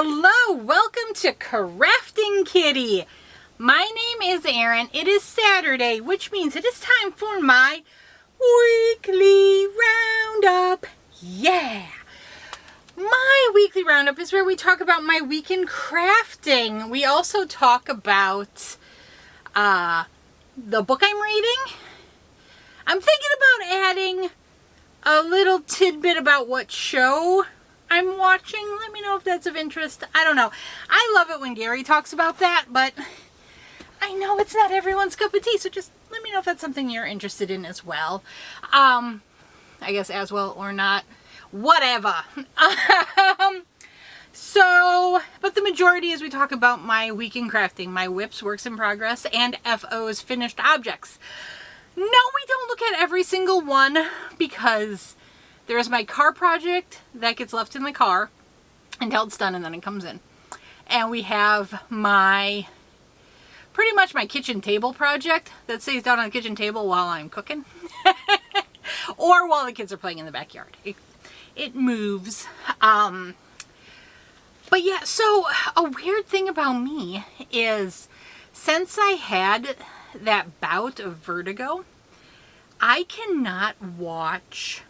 Hello, welcome to Krafting Kitty. My name is Erin. It is Saturday, which means it is time for my weekly roundup. Yeah! My weekly roundup is where we talk about my week in crafting. We also talk about the book I'm reading. I'm thinking about adding a little tidbit about what show I'm watching. Let me know if that's of interest. I don't know. I love it when Gary talks about that, but I know it's not everyone's cup of tea, so just let me know if that's something you're interested in as well. I guess as well or not. Whatever. But the majority is we talk about my week in crafting, my whips, works in progress, and FOs, finished objects. No, we don't look at every single one because there's my car project that gets left in the car until it's done and then it comes in. And we have pretty much my kitchen table project that stays down on the kitchen table while I'm cooking. Or while the kids are playing in the backyard. It moves. But yeah, so a weird thing about me is since I had that bout of vertigo, I cannot watch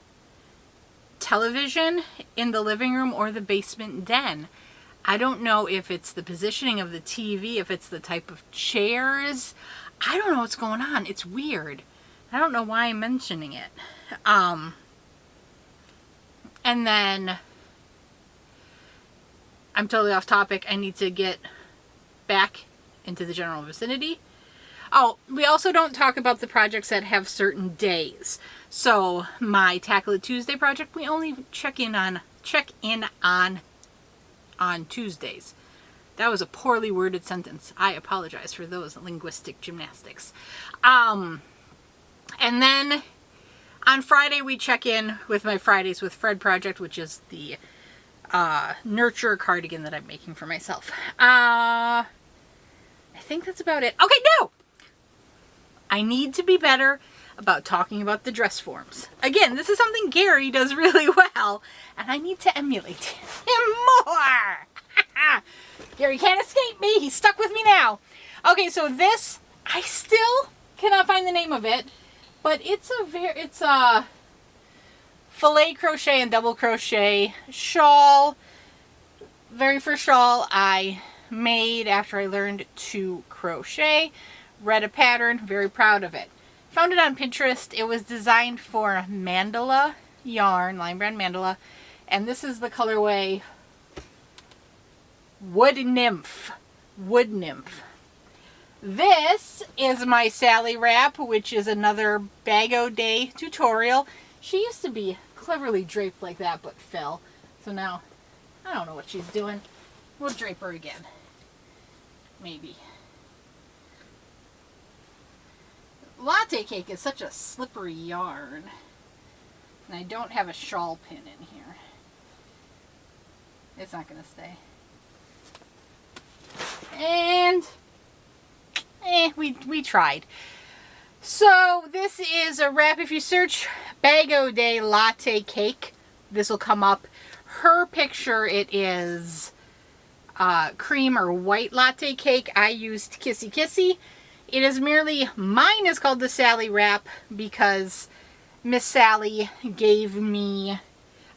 television in the living room or the basement den. I don't know if it's the positioning of the TV, if it's the type of chairs. I don't know what's going on. It's weird. I don't know why I'm mentioning it. And then I'm totally off topic. I need to get back into the general vicinity. Oh, we also don't talk about the projects that have certain days. So my Tackle It Tuesday project, we only check in on Tuesdays. That was a poorly worded sentence. I apologize for those linguistic gymnastics. And then on Friday we check in with my Fridays with Fred project, which is the nurture cardigan that I'm making for myself. I think that's about it. Okay, no! I need to be better about talking about the dress forms. Again, this is something Gary does really well, and I need to emulate him more. Gary can't escape me. He's stuck with me now. Okay, so this, I still cannot find the name of it, but it's a filet crochet and double crochet shawl. Very first shawl I made after I learned to crochet. Read a pattern, very proud of it. Found it on Pinterest. It was designed for mandala yarn, Lion Brand mandala, and this is the colorway Wood Nymph. Wood Nymph. This is my Sally wrap, which is another Bag-O Day tutorial. She used to be cleverly draped like that, but fell. So now, I don't know what she's doing. We'll drape her again. Maybe. Latte cake is such a slippery yarn. And I don't have a shawl pin in here. It's not going to stay. And we tried. So this is a wrap. If you search Bag-O Day latte cake, this will come up. Her picture, it is cream or white latte cake. I used Kissy Kissy. It is merely, mine is called the Sally wrap because Miss Sally gave me,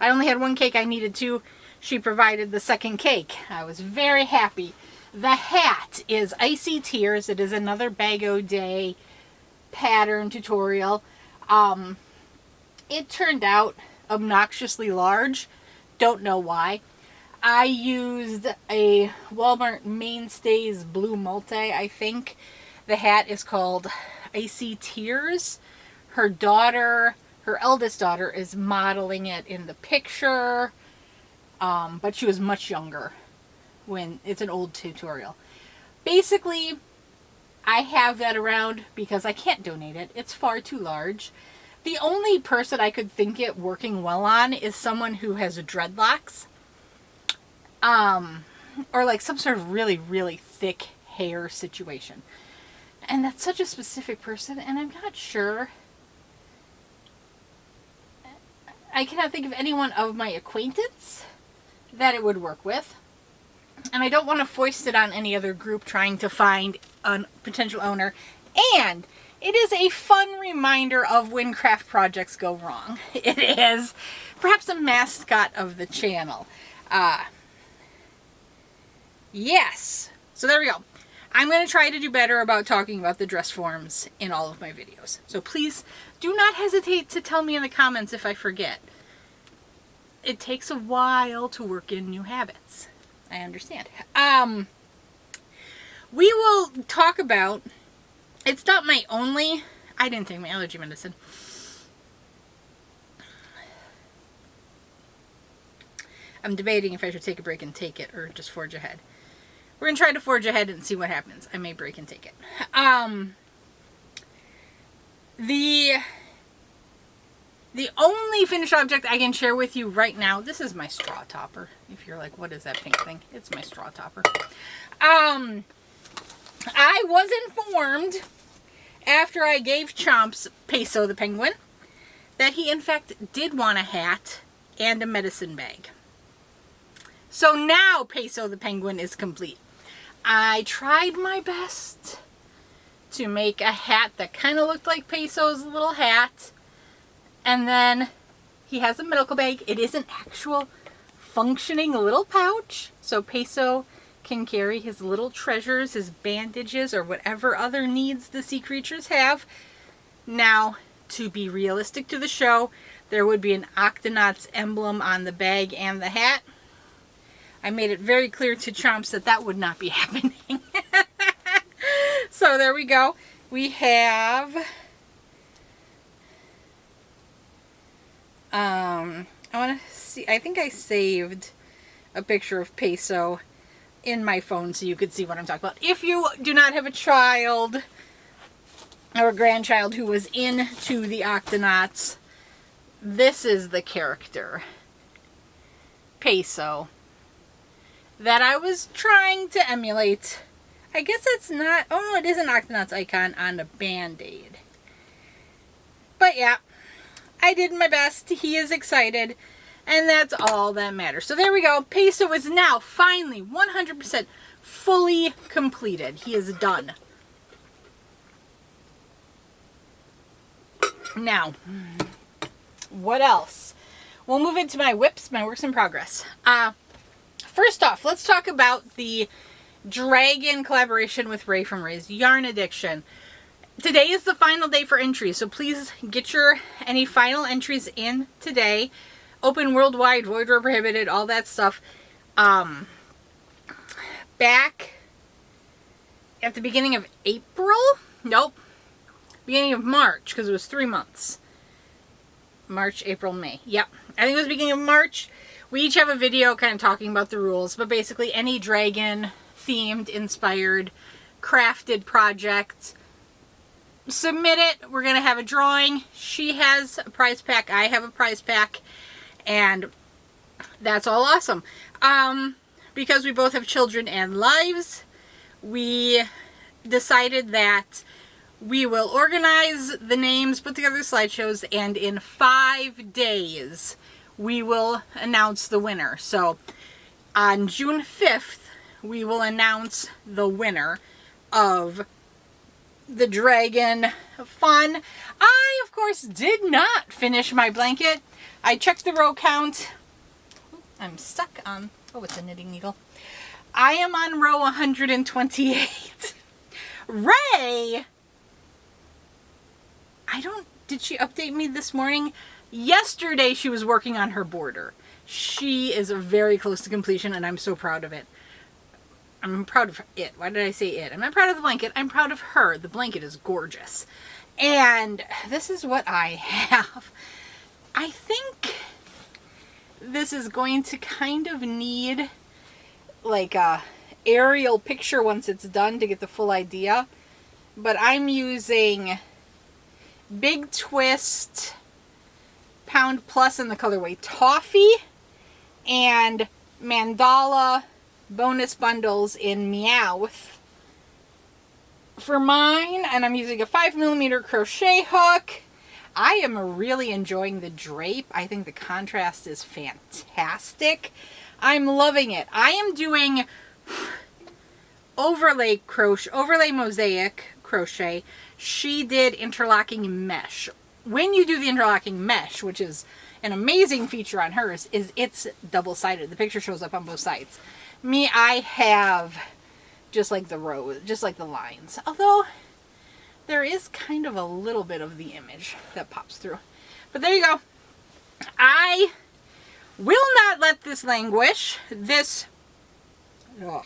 I only had one cake, I needed two. She provided the second cake. I was very happy. The hat is Icy Tears. It is another Bag-O Day pattern tutorial. It turned out obnoxiously large. Don't know why. I used a Walmart Mainstays Blue Multi, I think. The hat is called Icy Tears. Her daughter, her eldest daughter, is modeling it in the picture. But she was much younger when it's an old tutorial. Basically, I have that around because I can't donate it. It's far too large. The only person I could think it working well on is someone who has dreadlocks. Or like some sort of really, really thick hair situation. And that's such a specific person, and I'm not sure. I cannot think of anyone of my acquaintance that it would work with. and I don't want to foist it on any other group trying to find a potential owner. And it is a fun reminder of when craft projects go wrong. It is perhaps a mascot of the channel. Yes. So there we go. I'm going to try to do better about talking about the dress forms in all of my videos. So please do not hesitate to tell me in the comments if I forget. It takes a while to work in new habits. I understand. We will talk about, it's not my only, I didn't take my allergy medicine. I'm debating if I should take a break and take it or just forge ahead. We're going to try to forge ahead and see what happens. I may break and take it. The only finished object I can share with you right now, this is my straw topper. If you're like, what is that pink thing? It's my straw topper. I was informed after I gave Chomps Peso the penguin that he in fact did want a hat and a medicine bag. So now Peso the penguin is complete. I tried my best to make a hat that kind of looked like Peso's little hat. And then he has a medical bag. It is an actual functioning little pouch. So Peso can carry his little treasures, his bandages, or whatever other needs the sea creatures have. Now, to be realistic to the show, there would be an Octonaut's emblem on the bag and the hat. I made it very clear to Chomps that that would not be happening. So there we go. We have... I want to see, I think I saved a picture of Peso in my phone so you could see what I'm talking about. If you do not have a child or a grandchild who was into the Octonauts, this is the character, Peso, that I was trying to emulate. I guess it's not, oh no, it is an Octonauts icon on a band-aid. But yeah, I did my best. He is excited, and that's all that matters. So there we go. Peso is now finally 100% fully completed. He is done. Now, what else? We'll move into my whips, my works in progress. First off, let's talk about the dragon collaboration with Ray from Ray's Yarn Addiction. Today is the final day for entries, so please get your any final entries in today. Open worldwide, void where prohibited, all that stuff. Back at the beginning of April? Nope. Beginning of March, because it was 3 months. March, April, May. Yep. I think it was beginning of March. We each have a video kind of talking about the rules, but basically any dragon themed, inspired, crafted project, submit it. We're going to have a drawing. She has a prize pack. I have a prize pack. And that's all awesome. Because we both have children and lives, we decided that we will organize the names, put together slideshows, and in 5 days we will announce the winner. So on June 5th, we will announce the winner of the dragon fun. I, of course, did not finish my blanket. I checked the row count. I'm stuck on, oh, it's a knitting needle. I am on row 128. Ray! Did she update me this morning? Yesterday she was working on her border. She is very close to completion and I'm so proud of it. I'm proud of it. Why did I say it? I'm not proud of the blanket. I'm proud of her. The blanket is gorgeous. And this is what I have. I think this is going to kind of need like a aerial picture once it's done to get the full idea. But I'm using Big Twist Pound Plus in the colorway Toffee and Mandala bonus bundles in Meowth for mine, and I'm using a 5mm crochet hook. I am really enjoying the drape. I think the contrast is fantastic. I'm loving it. I am doing overlay mosaic crochet. She did interlocking mesh. When you do the interlocking mesh, which is an amazing feature on hers, is it's double-sided. The picture shows up on both sides. Me, I have just like the rows, just like the lines. Although there is kind of a little bit of the image that pops through. But there you go. I will not let this languish. This, ugh.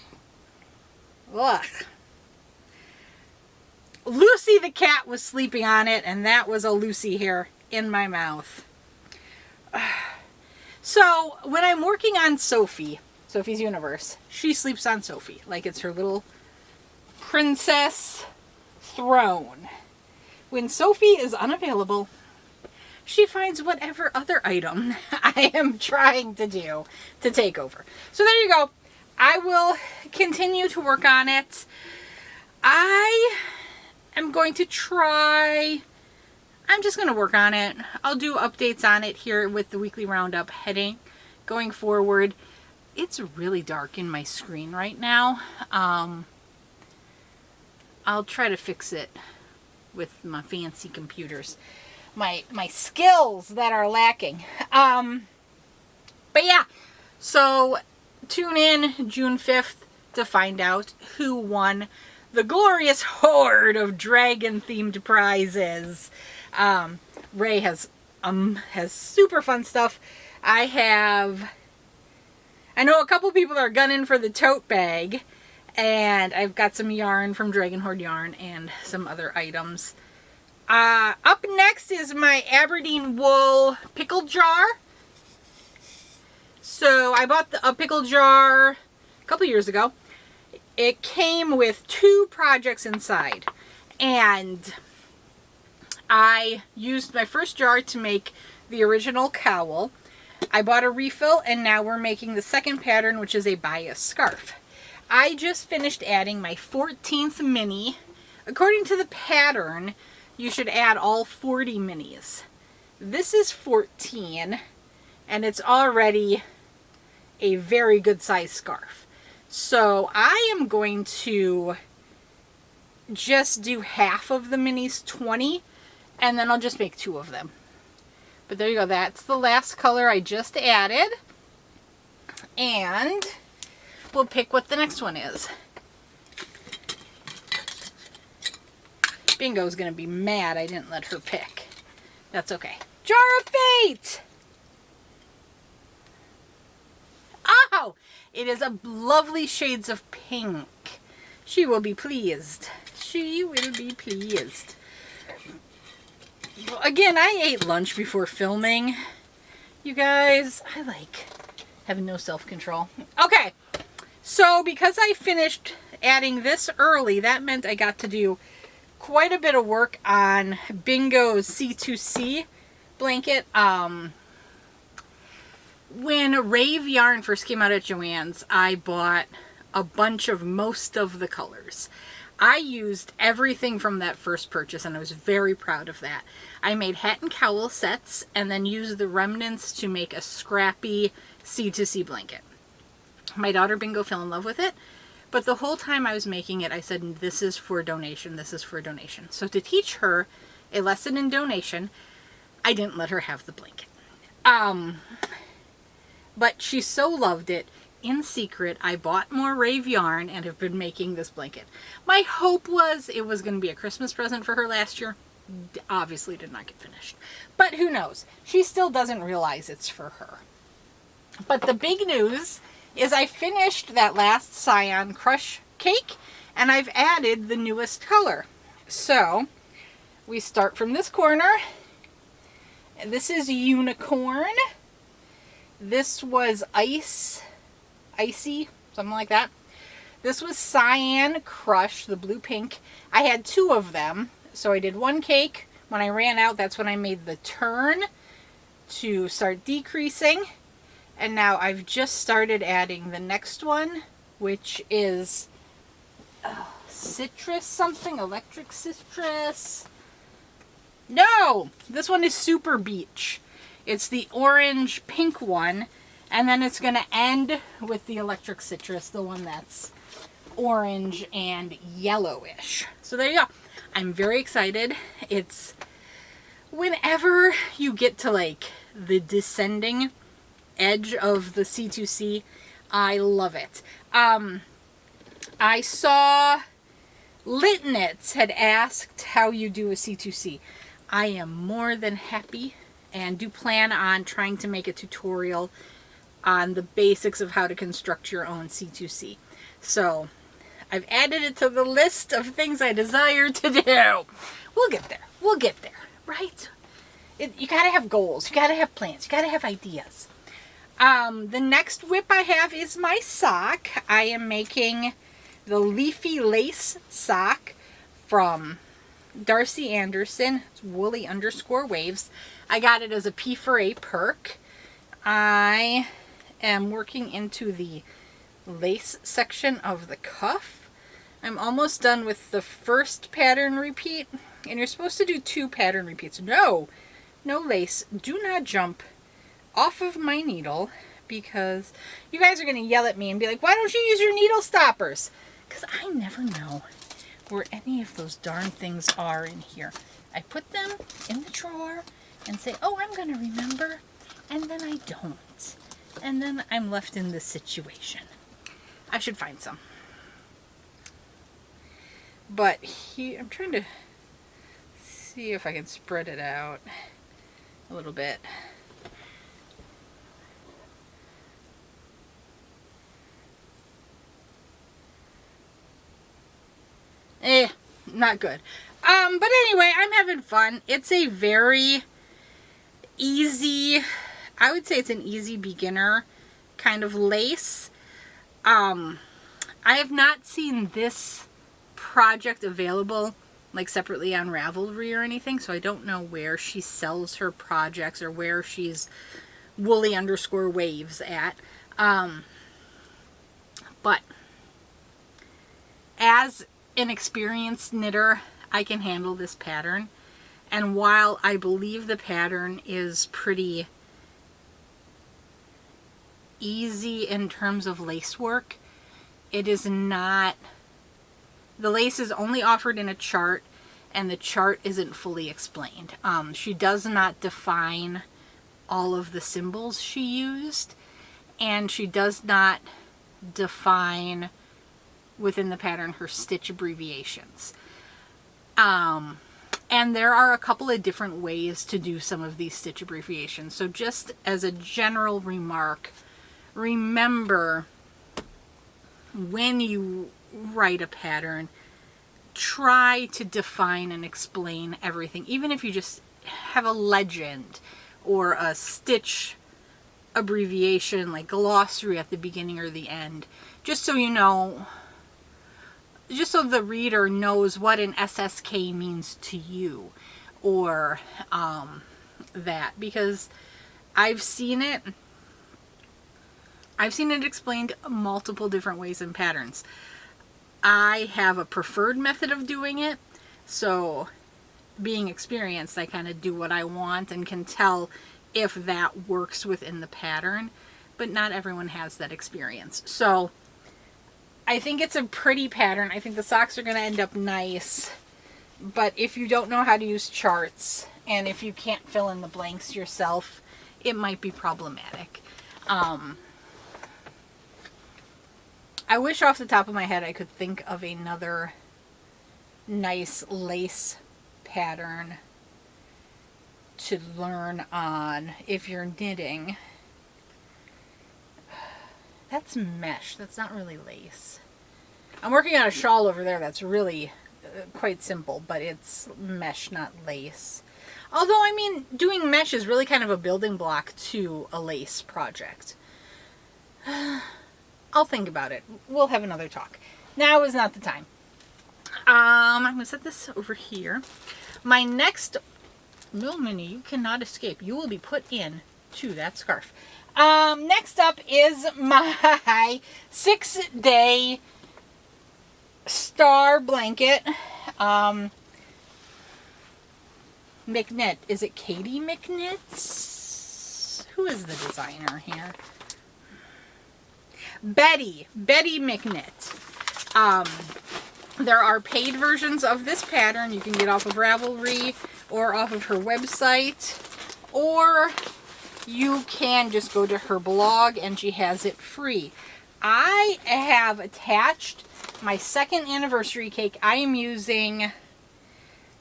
Lucy the cat was sleeping on it, and that was a Lucy hair in my mouth. So when I'm working on Sophie's Universe, she sleeps on Sophie like it's her little princess throne. When Sophie is unavailable, she finds whatever other item I am trying to do to take over. So there you go. I will continue to work on it. I'm going to try, I'm just going to work on it. I'll do updates on it here with the weekly roundup heading going forward. It's really dark in my screen right now. I'll try to fix it with my fancy computers. My skills that are lacking. But yeah, so tune in June 5th to find out who won the glorious horde of dragon-themed prizes. Ray has super fun stuff. I know a couple people are gunning for the tote bag, and I've got some yarn from Dragon Horde Yarn and some other items. Up next is my Aberdeen wool pickle jar. So I bought a pickle jar a couple years ago. It came with 2 projects inside, and I used my first jar to make the original cowl. I bought a refill, and now we're making the second pattern, which is a bias scarf. I just finished adding my 14th mini. According to the pattern, you should add all 40 minis. This is 14, and it's already a very good size scarf. So I am going to just do half of the minis, 20, and then I'll just make 2 of them. But there you go. That's the last color I just added. And we'll pick what the next one is. Bingo's going to be mad I didn't let her pick. That's okay. Jar of Fate! Oh! It is a lovely shades of pink. She will be pleased. She will be pleased. Again, I ate lunch before filming. You guys, I have no self-control. Okay, so because I finished adding this early, that meant I got to do quite a bit of work on Bingo's C2C blanket. When Rave Yarn first came out at Joann's, I bought a bunch of most of the colors. I used everything from that first purchase, and I was very proud of that. I made hat and cowl sets, and then used the remnants to make a scrappy C2C blanket. My daughter Bingo fell in love with it, but the whole time I was making it, I said, this is for donation, this is for donation. So to teach her a lesson in donation, I didn't let her have the blanket. But she so loved it. In secret, I bought more Rave yarn and have been making this blanket. My hope was it was going to be a Christmas present for her last year. Obviously did not get finished. But who knows? She still doesn't realize it's for her. But the big news is I finished that last Scion Crush cake, and I've added the newest color. So we start from this corner. This is Unicorn. This was Icy, something like that. This was Cyan Crush, the blue pink. I had 2 of them, so I did 1 cake. When I ran out, that's when I made the turn to start decreasing. And now I've just started adding the next one, which is citrus something, electric citrus. No, this one is Super Beach. It's the orange pink one, and then it's going to end with the electric citrus, the one that's orange and yellowish. So there you go. I'm very excited. It's whenever you get to like the descending edge of the C2C, I love it. I saw Lit Knits had asked how you do a C2C. I am more than happy and do plan on trying to make a tutorial on the basics of how to construct your own C2C. So I've added it to the list of things I desire to do. We'll get there. We'll get there, right? You gotta have goals. You gotta have plans. You gotta have ideas. The next whip I have is my sock. I am making the Leafy Lace sock from Darcy Anderson. It's woolly_waves. I got it as a P4A perk. I am working into the lace section of the cuff. I'm almost done with the first pattern repeat, and you're supposed to do 2 pattern repeats. No lace. Do not jump off of my needle, because you guys are going to yell at me and be like, why don't you use your needle stoppers? Because I never know where any of those darn things are in here. I put them in the drawer and say, oh, I'm going to remember, and then I don't. And then I'm left in this situation. I should find some. But here, I'm trying to see if I can spread it out a little bit. Not good. But anyway, I'm having fun. It's a very easy, I would say it's an easy beginner kind of lace. I have not seen this project available like separately on Ravelry or anything, so I don't know where she sells her projects or where she's woolly_waves at. But as an experienced knitter, I can handle this pattern. And while I believe the pattern is pretty easy in terms of lace work, it is not, the lace is only offered in a chart, and the chart isn't fully explained. She does not define all of the symbols she used, and she does not define within the pattern her stitch abbreviations. And there are a couple of different ways to do some of these stitch abbreviations. So just as a general remark, remember when you write a pattern, try to define and explain everything. Even if you just have a legend or a stitch abbreviation like glossary at the beginning or the end, just so you know, just so the reader knows what an SSK means to you, or that, because I've seen it explained multiple different ways in patterns. I have a preferred method of doing it, so being experienced, I kind of do what I want and can tell if that works within the pattern, but not everyone has that experience. So I think it's a pretty pattern. I think the socks are going to end up nice, but if you don't know how to use charts, and if you can't fill in the blanks yourself, it might be problematic. I wish off the top of my head I could think of another nice lace pattern to learn on if you're knitting. That's mesh. That's not really lace. I'm working on a shawl over there that's really quite simple, but it's mesh, not lace. Although, I mean, doing mesh is really kind of a building block to a lace project. I'll think about it. We'll have another talk. Now is not the time. I'm going to set this over here. My next... No, Minnie, you cannot escape. You will be put in to that scarf. Next up is my 6-day star blanket. McKnit. Is it Katie McKnits? Who is the designer here? Betty McKnit. There are paid versions of this pattern you can get off of Ravelry or off of her website, or you can just go to her blog and she has it free. I have attached my second anniversary cake. I am using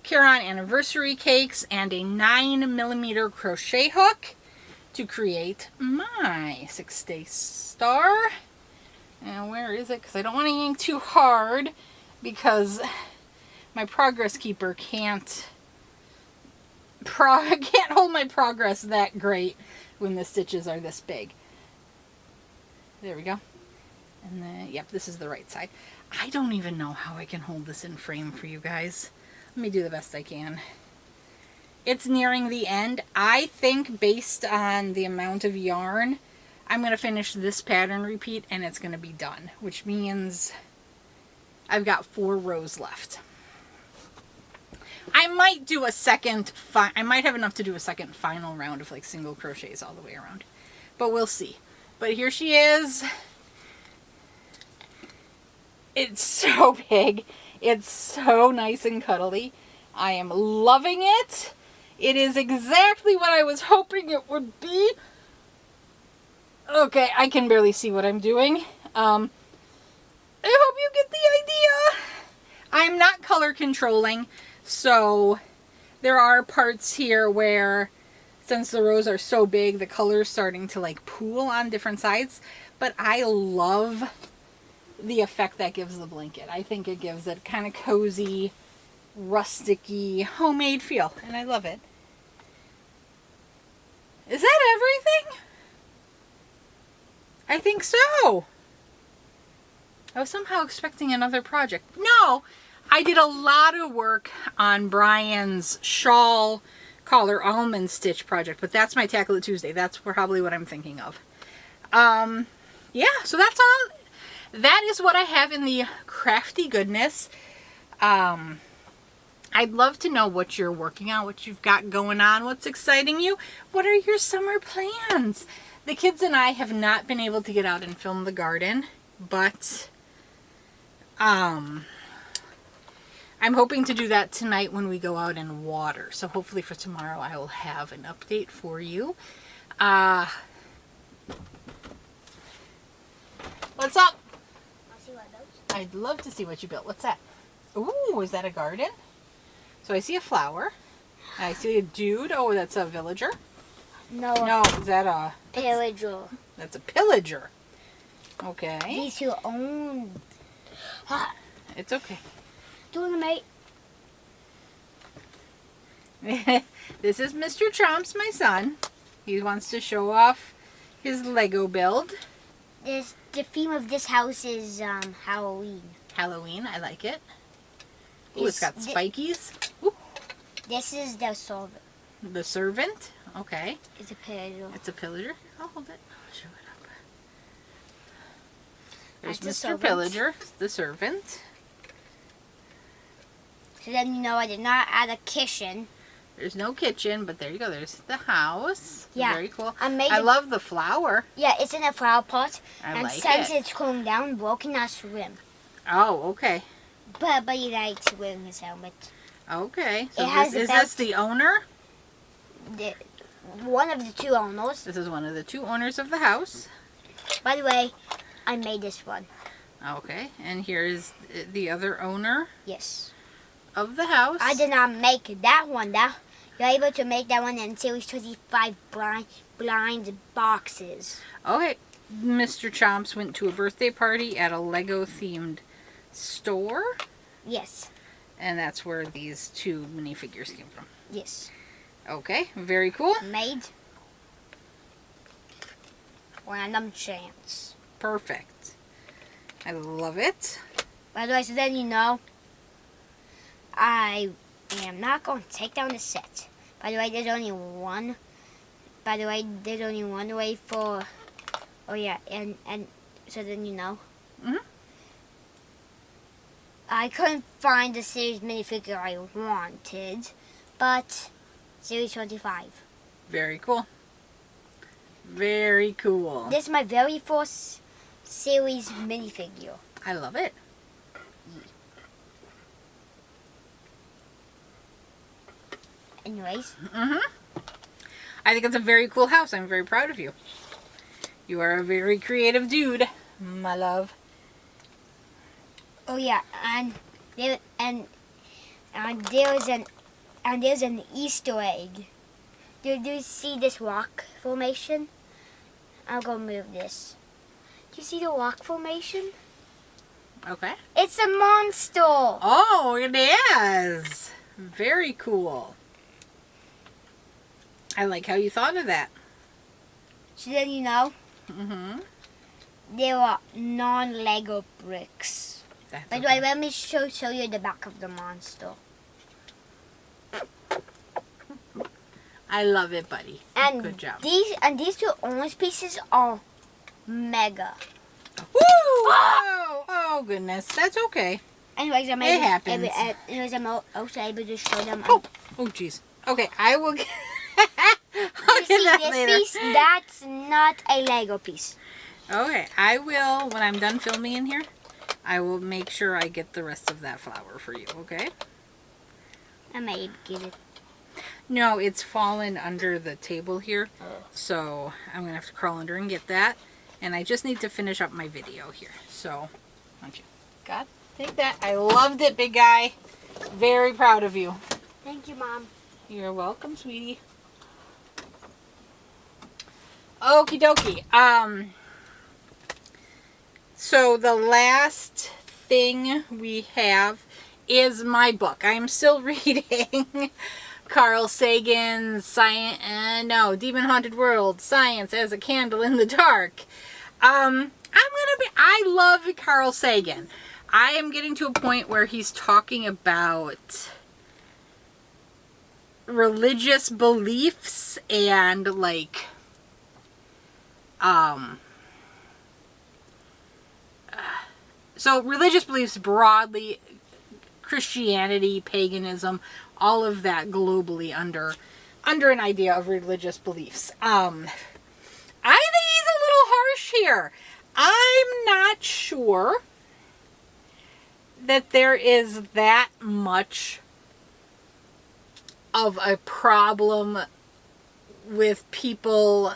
Caron anniversary cakes and a 9mm crochet hook to create my 6-day star. And where is it? Because I don't want to yank too hard, because my progress keeper can't hold my progress that great when the stitches are this big. There we go. And then, yep, this is the right side. I don't even know how I can hold this in frame for you guys. Let me do the best I can. It's nearing the end. I think based on the amount of yarn, I'm going to finish this pattern repeat and it's going to be done, which means I've got 4 rows left. I might do a second, I might have enough to do a second final round of like single crochets all the way around, but we'll see. But here she is. It's so big. It's so nice and cuddly. I am loving it. It is exactly what I was hoping it would be. Okay, I can barely see what I'm doing. I hope you get the idea. I'm not color controlling, so there are parts here where, since the rows are so big, the color is starting to like pool on different sides. But I love the effect that gives the blanket. I think it gives it kind of cozy, rusticy, homemade feel, and I love it. Is that everything? I think so. I was somehow expecting another project. No, I did a lot of work on Brian's shawl collar almond stitch project, but that's my Tackle It Tuesday. That's probably what I'm thinking of. Yeah, so that's all. That is what I have in the crafty goodness. I'd love to know what you're working on, what you've got going on, what's exciting you. What are your summer plans? The kids and I have not been able to get out and film the garden, but I'm hoping to do that tonight when we go out and water. So hopefully for tomorrow I will have an update for you. What's up? I'd love to see what you built. What's that? Ooh, is that a garden? So I see a flower. I see a dude. Oh, that's a villager. No, is that a pillager? That's a pillager. Okay. These who own. It's okay. Doing it, mate. This is Mr. Chomps, my son. He wants to show off his Lego build. The theme of this house is Halloween. Halloween, I like it. Ooh, it's got spikies. Ooh. This is the servant. The servant? Okay. It's a pillager. It's a pillager. I'll hold it. I'll show it up. There's That's Mr. Pillager, the servant. So then you know I did not add a kitchen. There's no kitchen, but there you go. There's the house. Yeah. Very cool. I love the flower. Yeah, it's in a flower pot. I like since it. it's cooling down, Will cannot swim. Oh, okay. But he likes wearing his helmet. Okay. So is It has this the owner? One of the 2 owners. This is one of the 2 owners of the house. By the way, I made this one. Okay. And here's the other owner Yes. of the house. I did not make that one. You're able to make that one in Series 25 blind boxes. Okay. Mr. Chomps went to a birthday party at a Lego themed store. Yes. And that's where these 2 minifigures came from. Yes. Okay. Very cool. Made. Random chance. Perfect. I love it. By the way, so then you know, I am not going to take down the set. By the way, there's only one. By the way, there's only one way for. Oh yeah, and so then you know. Mhm. I couldn't find the series minifigure I wanted, but Series 25. Very cool. Very cool. This is my very first series minifigure. I love it. Anyways. I think it's a very cool house. I'm very proud of you. You are a very creative dude, my love. Oh yeah, and there's an Easter egg. Do you see this rock formation? I'll go move this. Do you see the rock formation? Okay. It's a monster. Oh, it is. Very cool. I like how you thought of that. So then you know, there are non-Lego bricks. That's By the way, let me show you the back of the monster. I love it, buddy. And good job. These two orange pieces are mega. Woo! Oh goodness, that's okay. Anyways, I'm It happens. I'm also able to show them. Oh jeez. Okay, I will. I'll You get see that this later. piece? That's not a Lego piece. Okay, I will, when I'm done filming in here, I will make sure I get the rest of that flower for you, okay? I may get it. No, it's fallen under the table here, so I'm going to have to crawl under and get that. And I just need to finish up my video here, so why don't you, God, take that. I loved it, big guy. Very proud of you. Thank you, Mom. You're welcome, sweetie. Okie dokie. So the last thing we have is my book. I'm still reading Carl Sagan's Demon Haunted World, Science as a Candle in the Dark. I love Carl Sagan. I am getting to a point where he's talking about religious beliefs and like so religious beliefs broadly, Christianity, paganism, all of that globally under an idea of religious beliefs. I think he's a little harsh here. I'm not sure that there is that much of a problem with people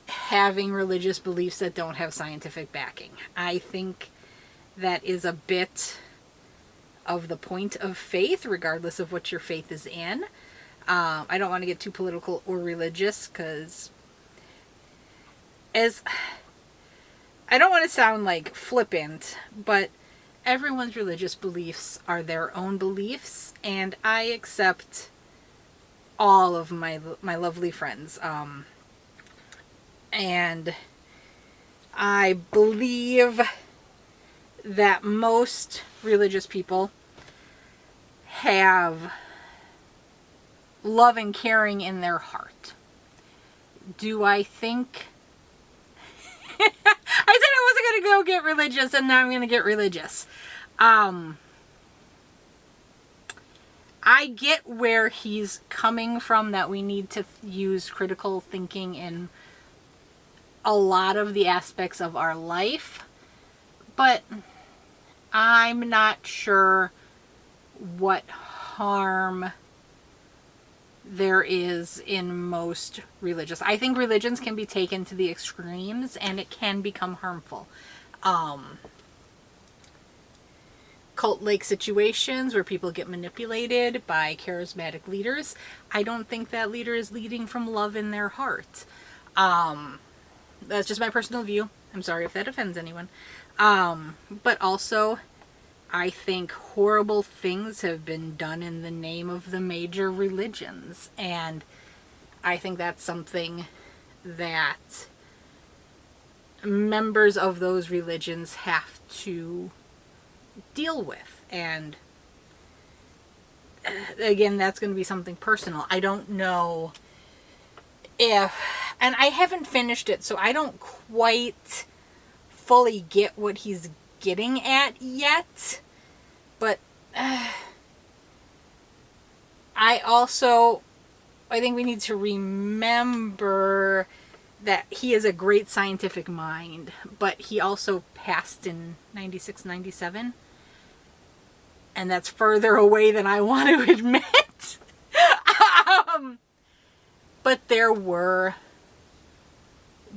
having religious beliefs that don't have scientific backing. I think that is a bit of the point of faith, regardless of what your faith is in. I don't want to get too political or religious, because I don't want to sound like flippant, but everyone's religious beliefs are their own beliefs, and I accept all of my lovely friends. And I believe that most religious people have love and caring in their heart. Do I think... I said I wasn't going to go get religious, and now I'm going to get religious. I get where he's coming from, that we need to use critical thinking in a lot of the aspects of our life, but I'm not sure what harm there is in most religious. I think religions can be taken to the extremes, and it can become harmful. Cult-like situations where people get manipulated by charismatic leaders. I don't think that leader is leading from love in their heart. That's just my personal view. I'm sorry if that offends anyone. But also, I think horrible things have been done in the name of the major religions. And I think that's something that members of those religions have to deal with. And again, that's going to be something personal. I don't know if, and I haven't finished it, so I don't quite fully get what he's getting at yet. But I think we need to remember that he is a great scientific mind, but he also passed in 96, 97. And that's further away than I want to admit. but there were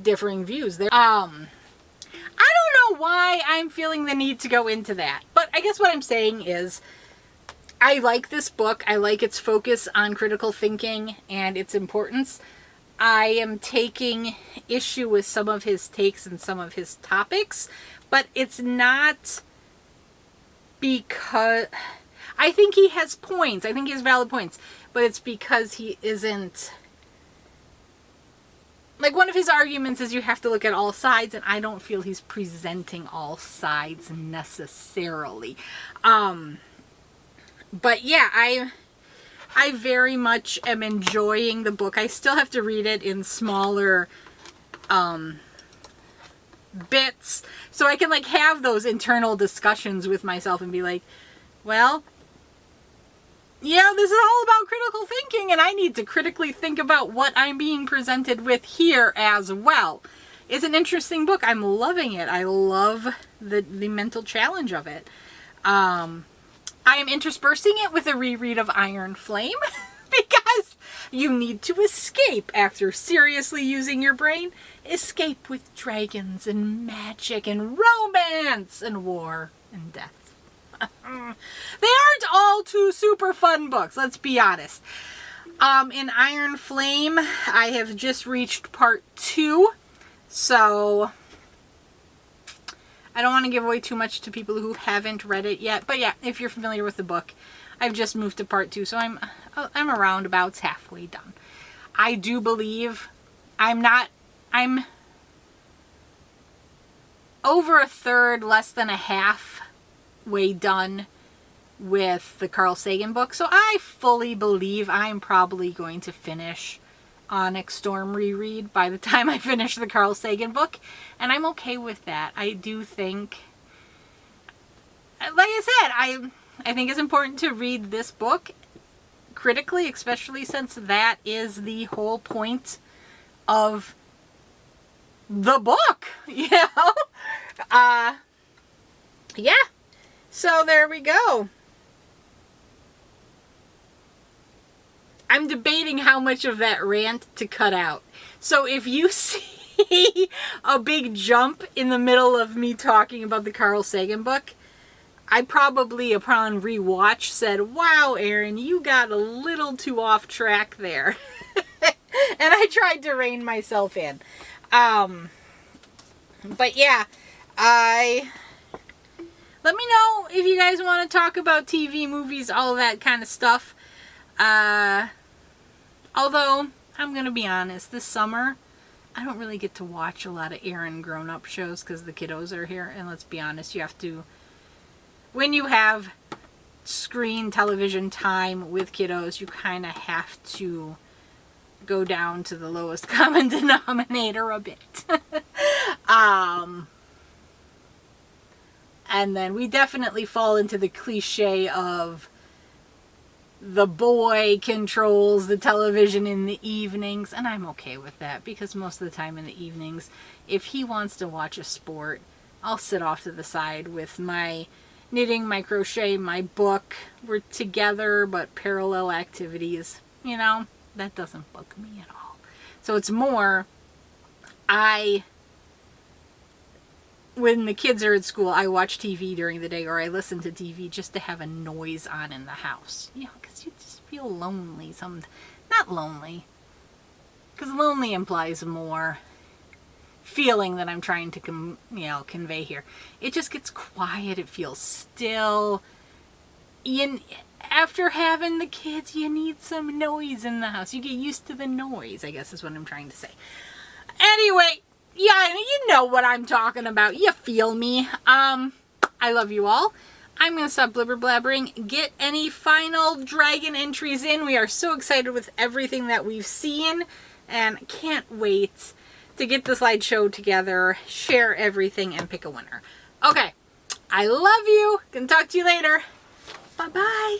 differing views there. I don't know why I'm feeling the need to go into that, but I guess what I'm saying is I like this book. I like its focus on critical thinking and its importance. I am taking issue with some of his takes and some of his topics, but it's not because... I think he has points. I think he has valid points, but it's because he isn't... Like, one of his arguments is you have to look at all sides, and I don't feel he's presenting all sides necessarily. But yeah, I very much am enjoying the book. I still have to read it in smaller bits, so I can like have those internal discussions with myself and be like, well, yeah, this is all about critical thinking, and I need to critically think about what I'm being presented with here as well. It's an interesting book. I'm loving it. I love the mental challenge of it. I am interspersing it with a reread of Iron Flame because you need to escape after seriously using your brain. Escape with dragons and magic and romance and war and death. They aren't all too super fun books, let's be honest. In Iron Flame, I have just reached part 2, so I don't want to give away too much to people who haven't read it yet. But yeah, if you're familiar with the book, I've just moved to part 2, so I'm around about halfway done. I do believe I'm over a third, less than a half way done with the Carl Sagan book, so I fully believe I'm probably going to finish Onyx Storm reread by the time I finish the Carl Sagan book, and I'm okay with that. I do think, like I said, I think it's important to read this book critically, especially since that is the whole point of the book, you know? Yeah. So there we go. I'm debating how much of that rant to cut out. So if you see a big jump in the middle of me talking about the Carl Sagan book, I probably, upon rewatch, said, wow, Erin, you got a little too off track there. And I tried to rein myself in. But yeah, let me know if you guys want to talk about TV, movies, all that kind of stuff. Although, I'm going to be honest, this summer, I don't really get to watch a lot of Erin grown-up shows because the kiddos are here. And let's be honest, you have to, when you have screen television time with kiddos, you kind of have to go down to the lowest common denominator a bit. And then we definitely fall into the cliche of the boy controls the television in the evenings, and I'm okay with that because most of the time in the evenings, if he wants to watch a sport, I'll sit off to the side with my knitting, my crochet, my book. We're together but parallel activities, you know, that doesn't bug me at all. So it's more, when the kids are at school, I watch TV during the day or I listen to TV just to have a noise on in the house. You know, because you just feel lonely. Not lonely, because lonely implies more feeling that I'm trying to convey here. It just gets quiet. It feels still. After having the kids, you need some noise in the house. You get used to the noise, I guess is what I'm trying to say. Anyway, yeah, you know what I'm talking about. You feel me. I love you all. I'm going to stop blibber blabbering. Get any final dragon entries in. We are so excited with everything that we've seen. And can't wait to get the slideshow together, share everything, and pick a winner. Okay. I love you. Gonna talk to you later. Bye-bye.